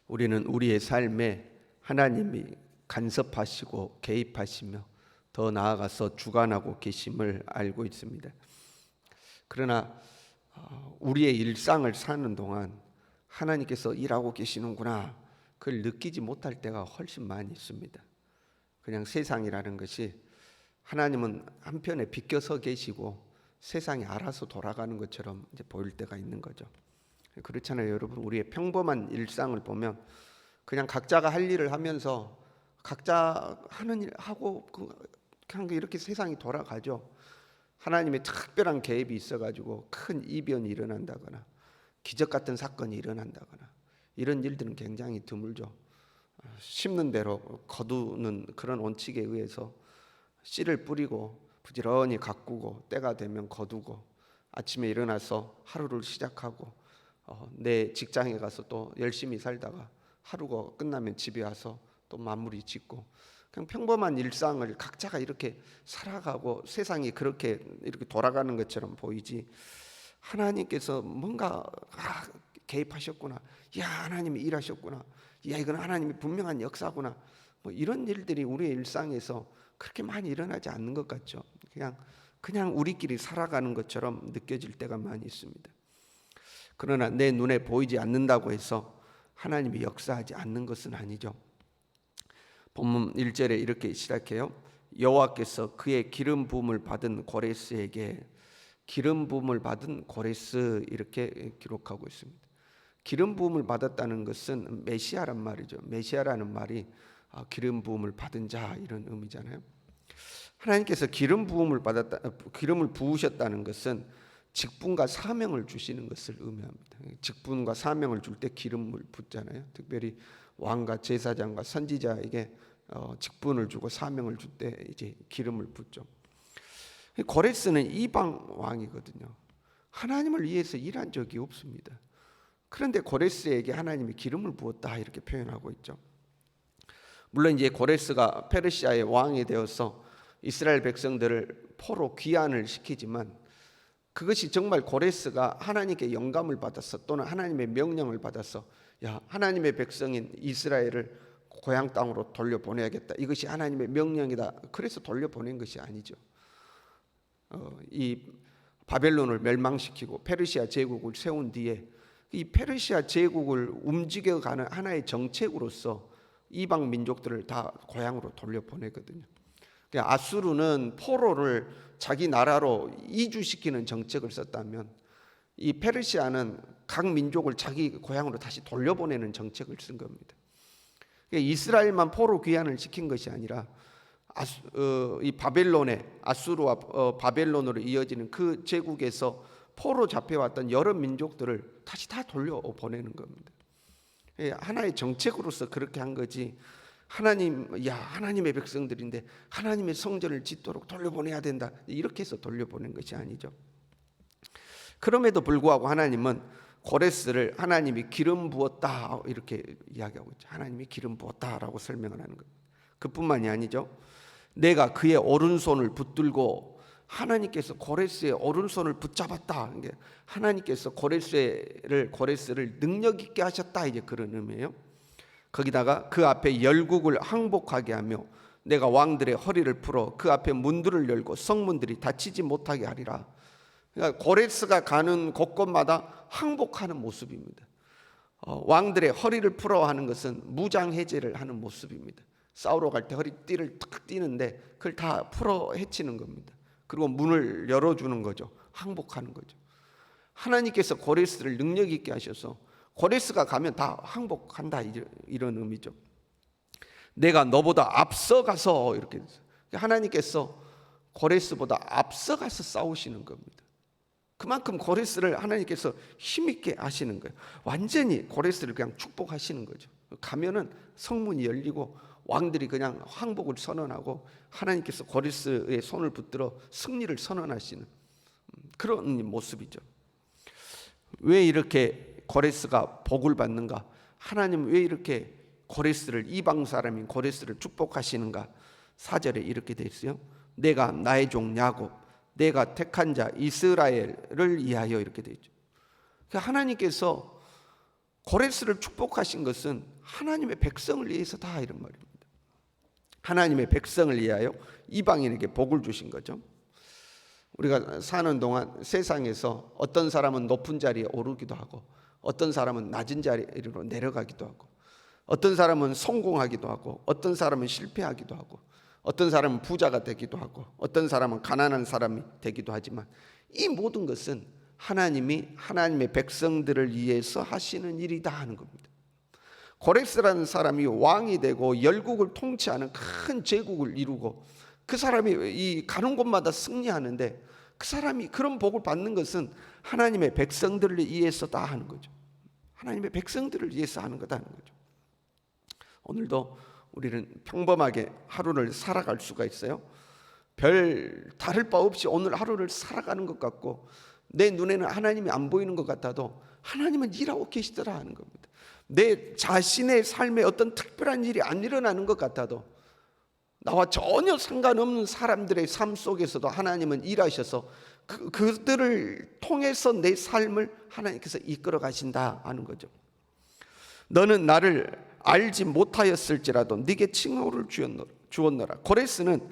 우리는 우리의 삶에 하나님이 간섭하시고 개입하시며 더 나아가서 주관하고 계심을 알고 있습니다. 그러나 우리의 일상을 사는 동안 하나님께서 일하고 계시는구나, 그걸 느끼지 못할 때가 훨씬 많이 있습니다. 그냥 세상이라는 것이 하나님은 한편에 비껴서 계시고 세상이 알아서 돌아가는 것처럼 이제 보일 때가 있는 거죠. 그렇잖아요, 여러분. 우리의 평범한 일상을 보면 그냥 각자가 할 일을 하면서 각자 하는 일 하고 그냥 이렇게 세상이 돌아가죠. 하나님의 특별한 개입이 있어가지고 큰 이변이 일어난다거나 기적 같은 사건이 일어난다거나 이런 일들은 굉장히 드물죠. 심는 대로 거두는 그런 원칙에 의해서 씨를 뿌리고 부지런히 가꾸고 때가 되면 거두고 아침에 일어나서 하루를 시작하고 내 직장에 가서 또 열심히 살다가 하루가 끝나면 집에 와서 또 마무리 짓고 그냥 평범한 일상을 각자가 이렇게 살아가고 세상이 그렇게 이렇게 돌아가는 것처럼 보이지, 하나님께서 뭔가 개입하셨구나, 야 하나님이 일하셨구나, 야 이건 하나님이 분명한 역사구나, 뭐 이런 일들이 우리의 일상에서 그렇게 많이 일어나지 않는 것 같죠. 그냥 우리끼리 살아가는 것처럼 느껴질 때가 많이 있습니다. 그러나 내 눈에 보이지 않는다고 해서 하나님이 역사하지 않는 것은 아니죠. 본문 1절에 이렇게 시작해요. 여호와께서 그의 기름 부음을 받은 고레스에게, 기름 부음을 받은 고레스, 이렇게 기록하고 있습니다. 기름 부음을 받았다는 것은 메시아란 말이죠. 메시아라는 말이 기름 부음을 받은 자, 이런 의미잖아요. 하나님께서 기름 부음을 받았다, 기름을 부으셨다는 것은 직분과 사명을 주시는 것을 의미합니다. 직분과 사명을 줄 때 기름을 붓잖아요. 특별히 왕과 제사장과 선지자에게 직분을 주고 사명을 줄 때 이제 기름을 붓죠. 고레스는 이방 왕이거든요. 하나님을 위해서 일한 적이 없습니다. 그런데 고레스에게 하나님이 기름을 부었다, 이렇게 표현하고 있죠. 물론 이제 고레스가 페르시아의 왕이 되어서 이스라엘 백성들을 포로 귀환을 시키지만 그것이 정말 고레스가 하나님께 영감을 받아서 또는 하나님의 명령을 받아서 야 하나님의 백성인 이스라엘을 고향 땅으로 돌려보내야겠다, 이것이 하나님의 명령이다, 그래서 돌려보낸 것이 아니죠. 이 바벨론을 멸망시키고 페르시아 제국을 세운 뒤에 이 페르시아 제국을 움직여가는 하나의 정책으로서 이방 민족들을 다 고향으로 돌려보내거든요. 아수르는 포로를 자기 나라로 이주시키는 정책을 썼다면 이 페르시아는 각 민족을 자기 고향으로 다시 돌려보내는 정책을 쓴 겁니다. 이스라엘만 포로 귀환을 시킨 것이 아니라 이 바벨론의 아수르와 바벨론으로 이어지는 그 제국에서 포로 잡혀왔던 여러 민족들을 다시 다 돌려보내는 겁니다. 하나의 정책으로서 그렇게 한 거지, 하나님의 백성들인데 하나님의 성전을 짓도록 돌려보내야 된다, 이렇게 해서 돌려보낸 것이 아니죠. 그럼에도 불구하고 하나님은 고레스를 하나님이 기름 부었다, 이렇게 이야기하고 있죠. 하나님이 기름 부었다라고 설명을 하는 거예요. 그뿐만이 아니죠. 내가 그의 오른손을 붙들고, 하나님께서 고레스의 오른손을 붙잡았다. 하나님께서 고레스를 능력 있게 하셨다, 이제 그런 의미예요. 거기다가 그 앞에 열국을 항복하게 하며 내가 왕들의 허리를 풀어 그 앞에 문들을 열고 성문들이 닫히지 못하게 하리라. 그러니까 고레스가 가는 곳곳마다 항복하는 모습입니다. 왕들의 허리를 풀어 하는 것은 무장 해제를 하는 모습입니다. 싸우러 갈 때 허리띠를 탁 띄는데 그걸 다 풀어 헤치는 겁니다. 그리고 문을 열어주는 거죠. 항복하는 거죠. 하나님께서 고레스를 능력 있게 하셔서 고레스가 가면 다 항복한다, 이런 의미죠. 내가 너보다 앞서가서, 이렇게 하나님께서 고레스보다 앞서가서 싸우시는 겁니다. 그만큼 고레스를 하나님께서 힘있게 하시는 거예요. 완전히 고레스를 그냥 축복하시는 거죠. 가면은 성문이 열리고 왕들이 그냥 항복을 선언하고 하나님께서 고레스의 손을 붙들어 승리를 선언하시는 그런 모습이죠. 왜 이렇게 고레스가 복을 받는가? 하나님 왜 이렇게 고레스를, 이방 사람인 고레스를 축복하시는가? 4절에 이렇게 돼 있어요. 내가 나의 종 야곱, 내가 택한 자 이스라엘을 위하여, 이렇게 돼 있죠. 하나님께서 고레스를 축복하신 것은 하나님의 백성을 위해서 다 이런 말입니다. 하나님의 백성을 위하여 이방인에게 복을 주신 거죠. 우리가 사는 동안 세상에서 어떤 사람은 높은 자리에 오르기도 하고 어떤 사람은 낮은 자리로 내려가기도 하고 어떤 사람은 성공하기도 하고 어떤 사람은 실패하기도 하고 어떤 사람은 부자가 되기도 하고 어떤 사람은 가난한 사람이 되기도 하지만 이 모든 것은 하나님이 하나님의 백성들을 위해서 하시는 일이다 하는 겁니다. 고레스라는 사람이 왕이 되고 열국을 통치하는 큰 제국을 이루고 그 사람이 이 가는 곳마다 승리하는데 그 사람이 그런 복을 받는 것은 하나님의 백성들을 위해서다 하는 거죠. 하나님의 백성들을 위해서 하는 거다 하는 거죠. 오늘도 우리는 평범하게 하루를 살아갈 수가 있어요. 별 다를 바 없이 오늘 하루를 살아가는 것 같고 내 눈에는 하나님이 안 보이는 것 같아도 하나님은 일하고 계시더라 하는 겁니다. 내 자신의 삶에 어떤 특별한 일이 안 일어나는 것 같아도 나와 전혀 상관없는 사람들의 삶 속에서도 하나님은 일하셔서 그들을 통해서 내 삶을 하나님께서 이끌어 가신다 하는 거죠. 너는 나를 알지 못하였을지라도 네게 칭호를 주었노라. 고레스는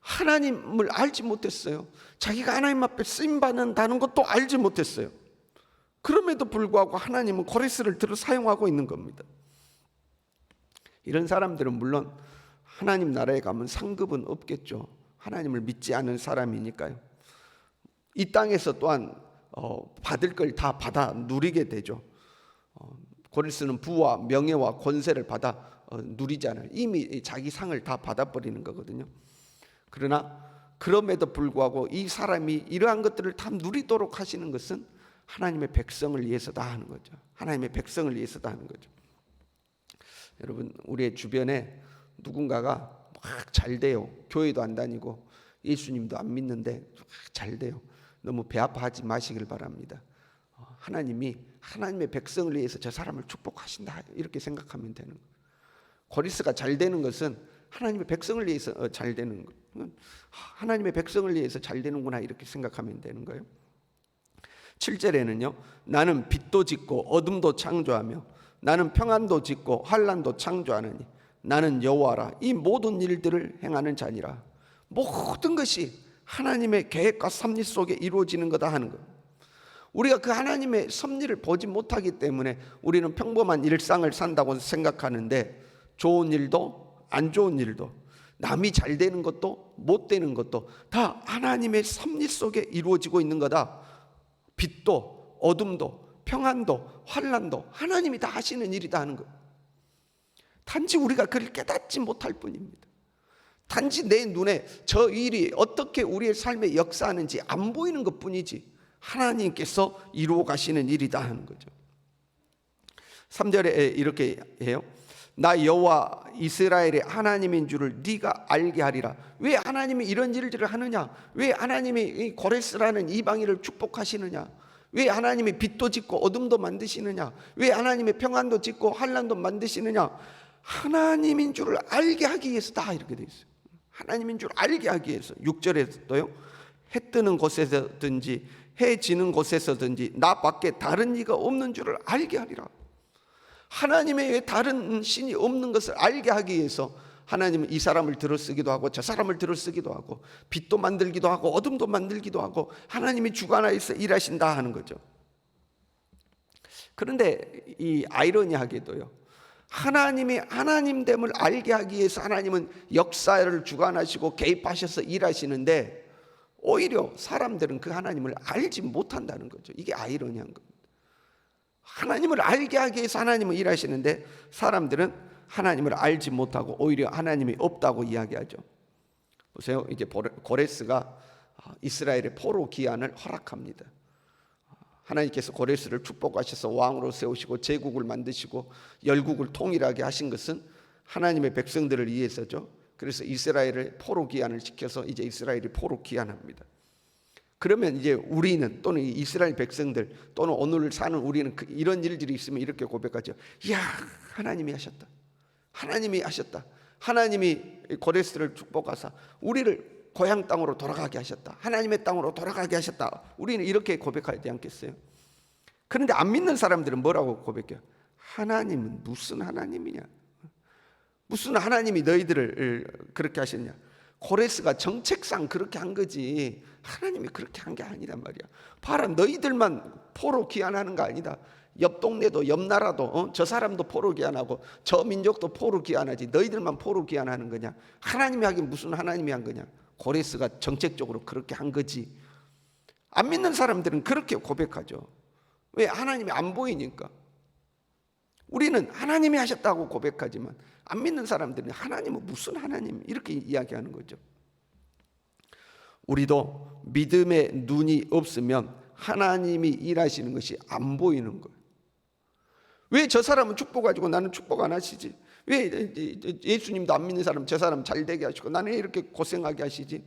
하나님을 알지 못했어요. 자기가 하나님 앞에 쓰임받는다는 것도 알지 못했어요. 그럼에도 불구하고 하나님은 고레스를 들어 사용하고 있는 겁니다. 이런 사람들은 물론 하나님 나라에 가면 상급은 없겠죠. 하나님을 믿지 않은 사람이니까요. 이 땅에서 또한 받을 걸 다 받아 누리게 되죠. 고레스는 부와 명예와 권세를 받아 누리잖아요. 이미 자기 상을 다 받아버리는 거거든요. 그러나 그럼에도 불구하고 이 사람이 이러한 것들을 다 누리도록 하시는 것은 하나님의 백성을 위해서다 하는 거죠. 하나님의 백성을 위해서다 하는 거죠. 여러분, 우리의 주변에 누군가가 막 잘 돼요. 교회도 안 다니고 예수님도 안 믿는데 잘 돼요. 너무 배 아파하지 마시길 바랍니다. 하나님이 하나님의 백성을 위해서 저 사람을 축복하신다 이렇게 생각하면 되는 거예요. 고레스가 잘 되는 것은 하나님의 백성을 위해서 잘 되는 거예요. 하나님의 백성을 위해서 잘 되는구나 이렇게 생각하면 되는 거예요. 7절에는요. 나는 빛도 짓고 어둠도 창조하며 나는 평안도 짓고 환난도 창조하느니 나는 여호와라. 이 모든 일들을 행하는 자니라. 모든 것이 하나님의 계획과 섭리 속에 이루어지는 거다 하는 거예요. 우리가 그 하나님의 섭리를 보지 못하기 때문에 우리는 평범한 일상을 산다고 생각하는데 좋은 일도 안 좋은 일도 남이 잘 되는 것도 못 되는 것도 다 하나님의 섭리 속에 이루어지고 있는 거다. 빛도 어둠도 평안도 환난도 하나님이 다 하시는 일이다 하는 거예요. 단지 우리가 그를 깨닫지 못할 뿐입니다. 단지 내 눈에 저 일이 어떻게 우리의 삶에 역사하는지 안 보이는 것뿐이지 하나님께서 이루어 가시는 일이다 하는 거죠. 3절에 이렇게 해요. 나 여호와 이스라엘의 하나님인 줄을 네가 알게 하리라. 왜 하나님이 이런 일들을 하느냐? 왜 하나님이 이 고레스라는 이방인을 축복하시느냐? 왜 하나님이 빛도 짓고 어둠도 만드시느냐? 왜 하나님의 평안도 짓고 환난도 만드시느냐? 하나님인 줄을 알게 하기 위해서다 이렇게 되어 있어요. 하나님인 줄 알게 하기 위해서. 6절에서도요. 해 뜨는 곳에서든지 해 지는 곳에서든지 나 밖에 다른 이가 없는 줄을 알게 하리라. 하나님의 외에 다른 신이 없는 것을 알게 하기 위해서 하나님은 이 사람을 들어 쓰기도 하고 저 사람을 들어 쓰기도 하고 빛도 만들기도 하고 어둠도 만들기도 하고 하나님이 주관하여서 일하신다 하는 거죠. 그런데 이 아이러니하게도요. 하나님이 하나님됨을 알게 하기 위해서 하나님은 역사를 주관하시고 개입하셔서 일하시는데 오히려 사람들은 그 하나님을 알지 못한다는 거죠. 이게 아이러니한 겁니다. 하나님을 알게 하기 위해서 하나님은 일하시는데 사람들은 하나님을 알지 못하고 오히려 하나님이 없다고 이야기하죠. 보세요. 이제 고레스가 이스라엘의 포로 기한을 허락합니다. 하나님께서 고레스를 축복하셔서 왕으로 세우시고 제국을 만드시고 열국을 통일하게 하신 것은 하나님의 백성들을 위해서죠. 그래서 이스라엘을 포로 기한을 시켜서 이제 이스라엘이 포로 기한합니다. 그러면 이제 우리는 또는 이스라엘 백성들 또는 오늘 사는 우리는 이런 일들이 있으면 이렇게 고백하죠. 이야, 하나님이 하셨다. 하나님이 하셨다. 하나님이 고레스를 축복하사 우리를 고향 땅으로 돌아가게 하셨다. 하나님의 땅으로 돌아가게 하셨다. 우리는 이렇게 고백하지 않겠어요? 그런데 안 믿는 사람들은 뭐라고 고백해요? 하나님은 무슨 하나님이냐? 무슨 하나님이 너희들을 그렇게 하셨냐? 고레스가 정책상 그렇게 한 거지 하나님이 그렇게 한 게 아니란 말이야. 봐라, 너희들만 포로 귀환하는 거 아니다. 옆 동네도 옆 나라도 저 사람도 포로 귀환하고 저 민족도 포로 귀환하지 너희들만 포로 귀환하는 거냐? 하나님이 하긴 무슨 하나님이 한 거냐? 고레스가 정책적으로 그렇게 한 거지. 안 믿는 사람들은 그렇게 고백하죠. 왜? 하나님이 안 보이니까. 우리는 하나님이 하셨다고 고백하지만 안 믿는 사람들은 하나님은 무슨 하나님 이렇게 이야기하는 거죠. 우리도 믿음의 눈이 없으면 하나님이 일하시는 것이 안 보이는 거예요. 왜 저 사람은 축복 가지고 나는 축복 안 하시지? 왜 예수님도 안 믿는 사람 저 사람 잘 되게 하시고 나는 이렇게 고생하게 하시지?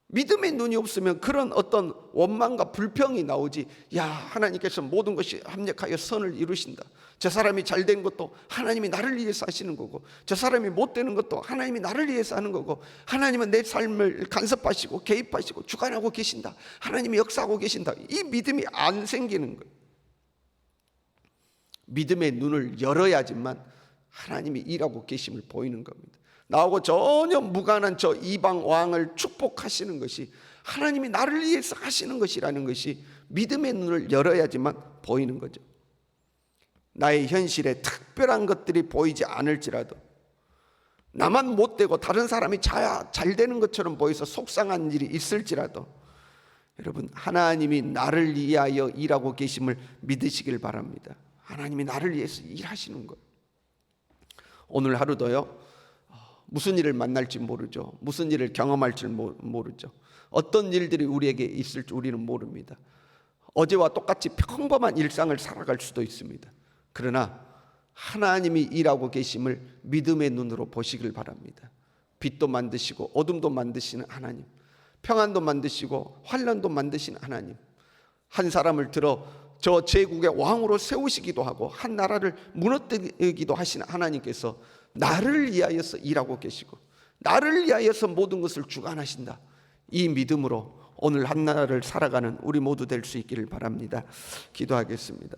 믿음의 눈이 없으면 그런 어떤 원망과 불평이 나오지. 야, 하나님께서 모든 것이 합력하여 선을 이루신다. 저 사람이 잘 된 것도 하나님이 나를 위해서 하시는 거고 저 사람이 못 되는 것도 하나님이 나를 위해서 하는 거고 하나님은 내 삶을 간섭하시고 개입하시고 주관하고 계신다. 하나님이 역사하고 계신다. 이 믿음이 안 생기는 거예요. 믿음의 눈을 열어야지만 하나님이 일하고 계심을 보이는 겁니다. 나하고 전혀 무관한 저 이방 왕을 축복하시는 것이 하나님이 나를 위해서 하시는 것이라는 것이 믿음의 눈을 열어야지만 보이는 거죠. 나의 현실에 특별한 것들이 보이지 않을지라도 나만 못되고 다른 사람이 잘 되는 것처럼 보여서 속상한 일이 있을지라도 여러분, 하나님이 나를 위하여 일하고 계심을 믿으시길 바랍니다. 하나님이 나를 위해서 일하시는 거예요. 오늘 하루도요, 무슨 일을 만날지 모르죠. 무슨 일을 경험할지 모르죠. 어떤 일들이 우리에게 있을지 우리는 모릅니다. 어제와 똑같이 평범한 일상을 살아갈 수도 있습니다. 그러나 하나님이 일하고 계심을 믿음의 눈으로 보시길 바랍니다. 빛도 만드시고 어둠도 만드시는 하나님, 평안도 만드시고 환난도 만드시는 하나님, 한 사람을 들어 저 제국의 왕으로 세우시기도 하고 한 나라를 무너뜨리기도 하시는 하나님께서 나를 위하여서 일하고 계시고 나를 위하여서 모든 것을 주관하신다. 이 믿음으로 오늘 한나라를 살아가는 우리 모두 될 수 있기를 바랍니다. 기도하겠습니다.